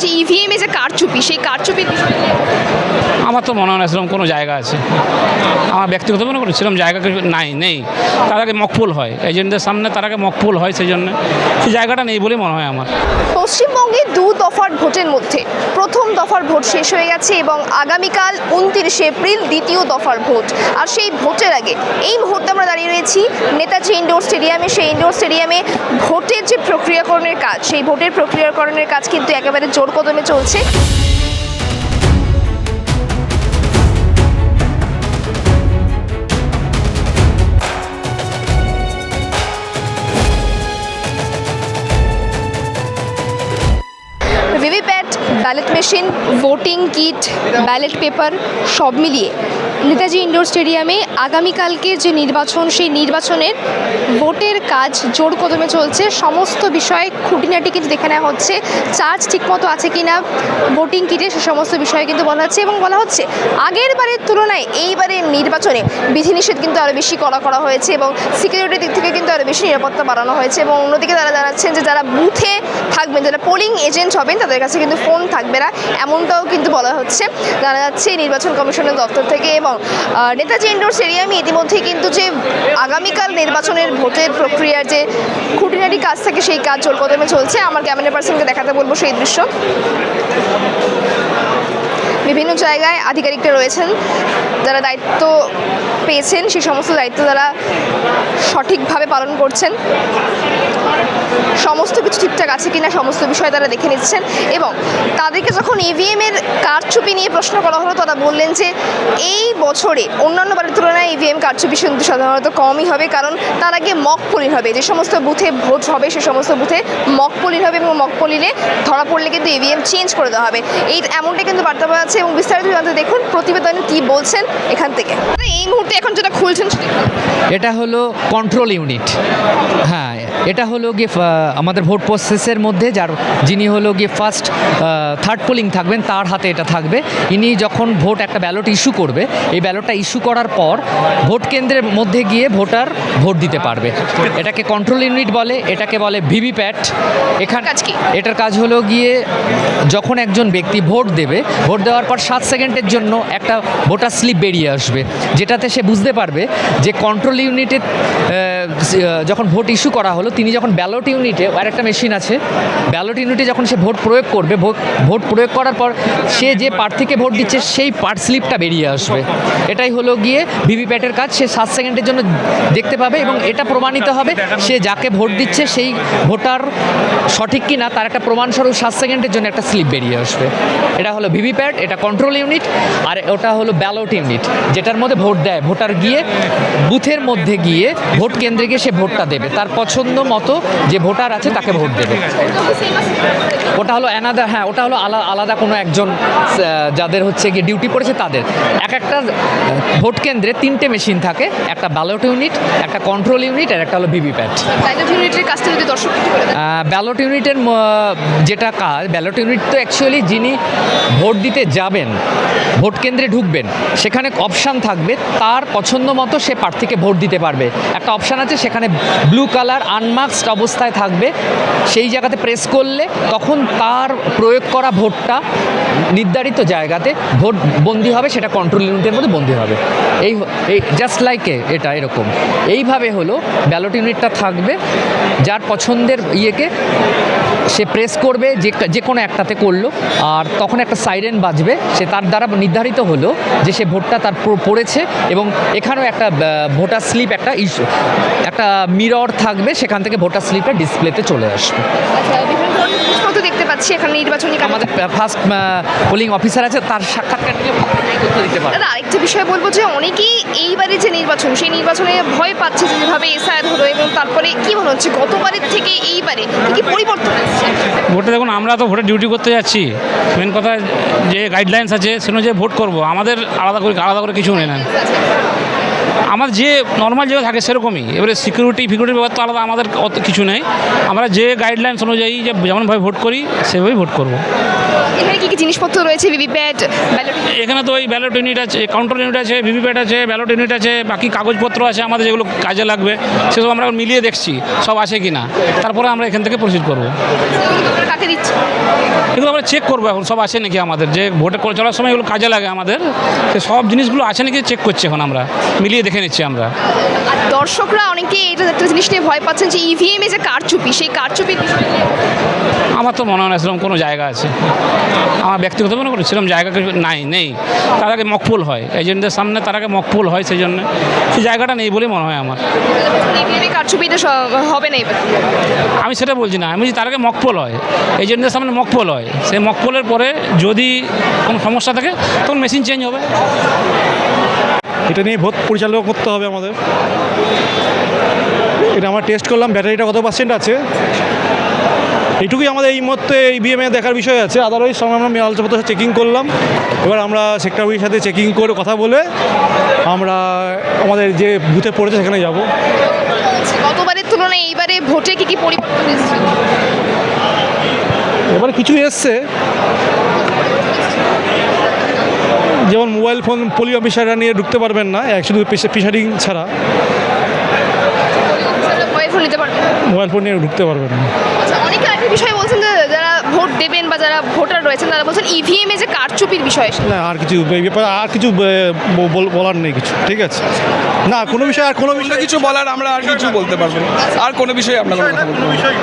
যে ইভিএমে যে কারচুপি, সেই কারচুপির বিষয়ে আমার তো মনে হয় না সেরকম কোনো জায়গা আছে। আমার ব্যক্তিগত মনে করি সেরকম জায়গা কিছু নেই। তার আগে মকপুল হয়, এজেন্টদের সামনে তার আগে মকপুল হয়, সেই জন্য সেই জায়গাটা নেই বলে মনে হয় আমার। পশ্চিমবঙ্গে দু দফার ভোটের মধ্যে প্রথম দফার ভোট শেষ হয়ে গেছে এবং আগামীকাল 29শে এপ্রিল দ্বিতীয় দফার ভোট। আর সেই ভোটের আগে এই মুহূর্তে আমরা দাঁড়িয়ে রয়েছি নেতাজি ইনডোর স্টেডিয়ামে। সেই ইনডোর স্টেডিয়ামে ভোটের যে প্রক্রিয়াকরণের কাজ, সেই ভোটের প্রক্রিয়াকরণের কাজ কিন্তু একেবারে জোর কদমে চলছে। VVPAT, ballot machine, voting kit, ballot paper সব মিলিয়ে নেতাজি ইনডোর স্টেডিয়ামে আগামীকালকে যে নির্বাচন, সেই নির্বাচনের ভোটের কাজ জোর কদমে চলছে। সমস্ত বিষয়ে খুঁটিনাটি কিন্তু দেখে নেওয়া হচ্ছে, চার্জ ঠিকমতো আছে কিনা ভোটিং কিটে, সে সমস্ত বিষয়ে কিন্তু বলা হচ্ছে। এবং বলা হচ্ছে আগের বারের তুলনায় এইবারের নির্বাচনে বিধিনিষেধ কিন্তু আরও বেশি করা হয়েছে এবং সিকিউরিটির দিক থেকে কিন্তু আরও বেশি নিরাপত্তা বাড়ানো হয়েছে। এবং অন্যদিকে তারা জানাচ্ছেন যে যারা বুথে থাকবেন, যারা পোলিং এজেন্ট হবেন, তাদের কাছে কিন্তু ফোন থাকবে না, এমনটাও কিন্তু বলা হচ্ছে, জানা যাচ্ছে নির্বাচন কমিশনের দপ্তর থেকে। এবং নেতাজি ইনডোর স্টেডিয়ামে ইতিমধ্যেই কিন্তু যে আগামীকাল নির্বাচনের ভোটের প্রক্রিয়ার যে খুঁটিনাটি কাজ থাকে, সেই কাজ জোর কদমে চলছে। আমার ক্যামেরা পার্সনকে দেখাতে বলবো সেই দৃশ্য। বিভিন্ন জায়গায় আধিকারিকরা রয়েছেন, যারা দায়িত্ব পেয়েছেন সেই সমস্ত দায়িত্ব তারা সঠিকভাবে পালন করছেন। সমস্ত কিছু ঠিকঠাক আছে কিনা সমস্ত বিষয় তারা দেখে নিচ্ছেন। এবং তাদেরকে যখন ইভিএমের কারচুপি নিয়ে প্রশ্ন করা হলো, তারা বললেন যে এই বছরে অন্যান্য বারের তুলনায় ইভিএম কারচুপি কিন্তু সাধারণত কমই হবে, কারণ তার আগে মক পোলিং হবে। যে সমস্ত বুথে ভোট হবে সে সমস্ত বুথে মক পোলিং হবে এবং মক পোলিংয়ে ধরা পড়লে কিন্তু ইভিএম চেঞ্জ করে দেওয়া হবে। এমনটা কিন্তু বার্তা পাওয়া যাচ্ছে। এবং বিস্তারিত জানতে দেখুন প্রতিবেদনে কী বলছেন এখান থেকে। এই মুহূর্তে এখন যেটা খুলছেন এটা হলো কন্ট্রোল ইউনিট। হ্যাঁ, এটা হলো গিয়ে আমাদের ভোট প্রসেসের মধ্যে যিনি হলো গিয়ে ফার্স্ট থার্ড পোলিং থাকবেন, তার হাতে এটা থাকবে। ইনি যখন ভোট একটা ব্যালট ইস্যু করবে, এই ব্যালটটা ইস্যু করার পর ভোট কেন্দ্রের মধ্যে গিয়ে ভোটার ভোট দিতে পারবে। এটাকে কন্ট্রোল ইউনিট বলে, এটাকে বলে ভিভিপ্যাট। এটার কাজ হলো গিয়ে যখন একজন ব্যক্তি ভোট দেবে, ভোট দেওয়ার পর 7 সেকেন্ডের জন্য একটা ভোটার স্লিপ বেরিয়ে আসবে, যেটাতে সে বুঝতে পারবে যে কন্ট্রোল ইউনিটে যখন ভোট ইস্যু করা হলো, তিনি যখন ব্যালট ইউনিটে, আর একটা মেশিন আছে, ব্যালট ইউনিটে যখন সে ভোট প্রয়োগ করবে, ভোট প্রয়োগ করার পর সে যে প্রার্থীকে ভোট দিচ্ছে সেই স্লিপটা বেরিয়ে আসবে। এটাই হলো গিয়ে ভিভিপ্যাটের কাজ। সে 7 সেকেন্ডের জন্য দেখতে পাবে এবং এটা প্রমাণিত হবে সে যাকে ভোট দিচ্ছে সেই ভোটার সঠিক কিনা, তার একটা প্রমাণস্বরূপ 7 সেকেন্ডের জন্য একটা স্লিপ বেরিয়ে আসবে। এটা হলো ভিভিপ্যাট, এটা কন্ট্রোল ইউনিট। আর ওটা হলো ব্যালট ইউনিট, যেটার মধ্যে ভোট দেয় ভোটার, গিয়ে বুথের মধ্যে গিয়ে ভোট কেন্দ্রে গিয়ে সে ভোটটা দেবে, তার পছন্দ মতো যে ভোটার আছে তাকে ভোট দেবে। ওটা হলো অ্যানাদার, হ্যাঁ, ওটা হলো আলাদা কোনো একজন যাদের হচ্ছে গিয়ে ডিউটি পড়েছে তাদের। একটা ভোট কেন্দ্রে 3টে মেশিন থাকে, একটা ব্যালট ইউনিট, একটা কন্ট্রোল ইউনিট আর একটা হলো ভিভিপ্যাট। ব্যালট ইউনিটের যেটা কাজ, ব্যালট ইউনিট তো অ্যাকচুয়ালি যিনি ভোট দিতে যাবেন, ভোট কেন্দ্রে ঢুকবেন, সেখানে অপশান থাকবে, তার পছন্দ মতো সে প্রার্থীকে ভোট দিতে পারবে। একটা অপশান আছে, সেখানে ব্লু কালার আনমার্কড অবস্থায় থাকবে, সেই জায়গাতে প্রেস করলে তখন তার প্রয়োগ করা ভোটটা নির্ধারিত জায়গাতে ভোট বন্দি হবে, সেটা কন্ট্রোল ইউনিটের মধ্যে বন্দি হবে। এই জাস্ট লাইক এটা এরকম এইভাবে হলো ব্যালট ইউনিটটা থাকবে, যার পছন্দের ইয়েকে সে প্রেস করবে, যে কোনো একটাতে করলো, আর তখন একটা সাইরেন বাজবে, সে তার দ্বারা নির্ধারিত হলো যে সে ভোটটা তার পড়েছে। এবং এখানেও একটা ভোটার স্লিপ, একটা মিরর থাকবে, সেখান থেকে ভোটার স্লিপটা ডিসপ্লেতে চলে আসবে। দেখতে পাচ্ছি এখানে নির্বাচনী আমাদের ফার্স্ট পোলিং অফিসার আছে, তার সাক্ষাৎকার নিয়ে দিতে পারে। আরেকটা বিষয় বলবো যে অনেকেই এইবারে যে নির্বাচন, সেই নির্বাচনে ভয় পাচ্ছে যেভাবে এসআইআর হলো, এবং তারপরে কি মনে হচ্ছে গতবারের থেকে এইবারে কি পরিবর্তন আসছে? ভোটে দেখুন, আমরা তো ভোটে ডিউটি করতে যাচ্ছি, মেন কথা যে গাইডলাইন্স আছে সে অনুযায়ী ভোট করবো। আমাদের আলাদা করে কিছু নেই না, আমার যে নর্মাল যেভাবে থাকে সেরকমই। এবারে সিকিউরিটির ব্যাপার তো আলাদা, আমাদের অত কিছু নেই। আমরা যে গাইডলাইন্স অনুযায়ী যে যেমনভাবে ভোট করি সেভাবেই ভোট করব। এখানে কি কি জিনিসপত্র রয়েছে ভিভিপ্যাট ব্যালট এখানে তো ওই ব্যালট ইউনিট আছে, কাউন্টার ইউনিট আছে, ভিভিপ্যাট আছে, ব্যালট ইউনিট আছে, বাকি কাগজপত্র আছে আমাদের যেগুলো কাজে লাগবে সেসব আমরা মিলিয়ে দেখছি সব আছে কি না, তারপরে আমরা এখান থেকে প্রসিড করবো। কাকে দিচ্ছে? এগুলো আমরা চেক করবো এখন সব আছে নাকি আমাদের, যে ভোটে চলার সময় এগুলো কাজে লাগে আমাদের, সে সব জিনিসগুলো আছে নাকি চেক করছি এখন আমরা, মিলিয়ে দেখে নিচ্ছি আমরা। আর দর্শকরা অনেকে এটা একটা জিনিস নিয়ে ভয় পাচ্ছেন যে ইভিএমে যে কারচুপি, সেই কারচুপির বিষয়ে নিয়ে আমার তো মনে হয় না সেরকম কোনো জায়গা আছে, আমার ব্যক্তিগত মনে করি সেরকম জায়গা কিছু নেই। তার আগে মকপুল হয় এজেন্টদের সামনে, তার আগে মকপুল হয়, সেই জন্য সেই জায়গাটা নেই বলে মনে হয় আমার। ইভিএমে কারচুপিটা হবে না এবার। আমি সেটা বলছি না, আমি বলছি তার আগে মকপোল হয়, এজেন্টদের সামনে মকপোল হয়, সেই মকপোলের পরে যদি কোনো সমস্যা থাকে তখন মেশিন চেঞ্জ হবে। এটা নিয়ে ভোট পরিচালনা করতে হবে আমাদের। এটা আমরা টেস্ট করলাম, ব্যাটারিটা কত পার্সেন্ট আছে, এইটুকুই আমাদের এই মুহূর্তে ইভিএমে দেখার বিষয় আছে। আদারওয়াইজ সময় আমরা মালপত্র চেকিং করলাম, এবার আমরা সেক্টরের সাথে চেকিং করে কথা বলে আমরা আমাদের যে বুথে পড়েছে সেখানে যাব। গতবারের তুলনায় এইবারে ভোটে কি কি পরিবর্তন এসেছে? এবারে কিছু এসছে, যেমন মোবাইল ফোন পোলিও অফিসাররা নিয়ে ঢুকতে পারবেন না, শুধু ফিশারিং ছাড়া মোবাইল ফোন নিতে পারবে। মোবাইল ফোন নিয়ে ঢুকতে পারবেন না। আচ্ছা, অনেকে আরেকটা বিষয় বলছেন যে যারা ভোট দেবেন বা যারা ভোটার রয়েছেন তারা বলছেন ইভিএমে যে কারচুপির বিষয় না আর কিছু এই ব্যাপারে আর কিছু বলার নেই কিছু, ঠিক আছে? না কোনো বিষয় আর কোনো বিষয় কিছু বলার আমরা আর কিছু বলতে পারবো না, আর কোনো বিষয়ে আপনারা কথা বলতে পারবেন না।